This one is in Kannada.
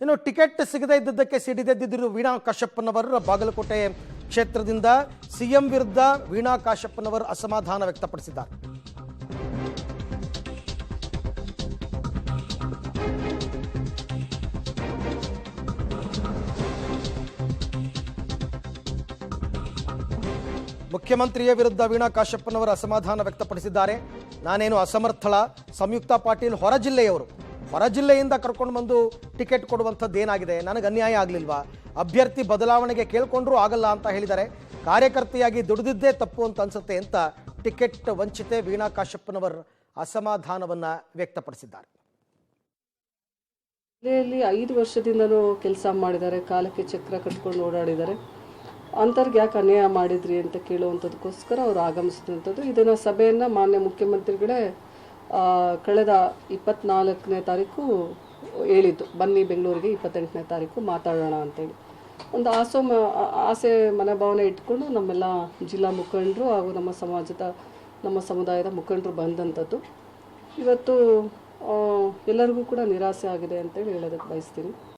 ಇನ್ನು ಟಿಕೆಟ್ ಸಿಗದೇ ಇದ್ದದ್ದಕ್ಕೆ ಸಿಡಿದೆದ್ದಿದ್ದರು ವೀಣಾ ಕಾಶಪ್ಪನವರ್. ಬಾಗಲಕೋಟೆ ಕ್ಷೇತ್ರದಿಂದ ಸಿಎಂ ವಿರುದ್ಧ ವೀಣಾ ಕಾಶಪ್ಪನವರ್ ಅಸಮಾಧಾನ ವ್ಯಕ್ತಪಡಿಸಿದ್ದಾರೆ. ಮುಖ್ಯಮಂತ್ರಿಯ ವಿರುದ್ಧ ವೀಣಾ ಕಾಶಪ್ಪನವರ ಅಸಮಾಧಾನ ವ್ಯಕ್ತಪಡಿಸಿದ್ದಾರೆ. ನಾನೇನು ಅಸಮರ್ಥಳ, ಸಂಯುಕ್ತ ಪಾಟೀಲ್ ಹೊರ ಜಿಲ್ಲೆಯಿಂದ ಕರ್ಕೊಂಡು ಬಂದು ಟಿಕೆಟ್ ಕೊಡುವಂಥದ್ದು ಏನಾಗಿದೆ, ನನಗೆ ಅನ್ಯಾಯ ಆಗಲಿಲ್ವಾ, ಅಭ್ಯರ್ಥಿ ಬದಲಾವಣೆಗೆ ಕೇಳ್ಕೊಂಡ್ರೂ ಆಗಲ್ಲ ಅಂತ ಹೇಳಿದ್ದಾರೆ. ಕಾರ್ಯಕರ್ತೆಯಾಗಿ ದುಡಿದಿದ್ದೇ ತಪ್ಪು ಅಂತ ಅನ್ಸುತ್ತೆ ಅಂತ ಟಿಕೆಟ್ ವಂಚಿತೆ ವೀಣಾ ಕಾಶಪ್ಪನವರ್ ಅಸಮಾಧಾನವನ್ನು ವ್ಯಕ್ತಪಡಿಸಿದ್ದಾರೆ. ಜಿಲ್ಲೆಯಲ್ಲಿ 5 ವರ್ಷದಿಂದನೂ ಕೆಲಸ ಮಾಡಿದ್ದಾರೆ, ಕಾಲಕ್ಕೆ ಚಕ್ರ ಕಟ್ಕೊಂಡು ಓಡಾಡಿದ್ದಾರೆ. ಅಂಥವ್ರಿಗೆ ಯಾಕೆ ಅನ್ಯಾಯ ಮಾಡಿದ್ರಿ ಅಂತ ಕೇಳುವಂಥದಕ್ಕೋಸ್ಕರ ಅವರು ಆಗಮಿಸಿದಂಥದ್ದು. ಇದನ್ನು ಸಭೆಯನ್ನು ಮಾನ್ಯ ಮುಖ್ಯಮಂತ್ರಿಗಳೇ ಕಳೆದ 24ನೇ ತಾರೀಕು ಹೇಳಿದ್ದು, ಬನ್ನಿ ಬೆಂಗಳೂರಿಗೆ 28ನೇ ತಾರೀಕು ಮಾತಾಡೋಣ ಅಂತೇಳಿ. ಒಂದು ಆಸೆ ಮನೋಭಾವನೆ ಇಟ್ಕೊಂಡು ನಮ್ಮೆಲ್ಲ ಜಿಲ್ಲಾ ಮುಖಂಡರು ಹಾಗೂ ನಮ್ಮ ಸಮುದಾಯದ ಮುಖಂಡರು ಬಂದಂಥದ್ದು. ಇವತ್ತು ಎಲ್ಲರಿಗೂ ಕೂಡ ನಿರಾಸೆ ಆಗಿದೆ ಅಂತೇಳಿ ಹೇಳೋದಕ್ಕೆ ಬಯಸ್ತೀನಿ.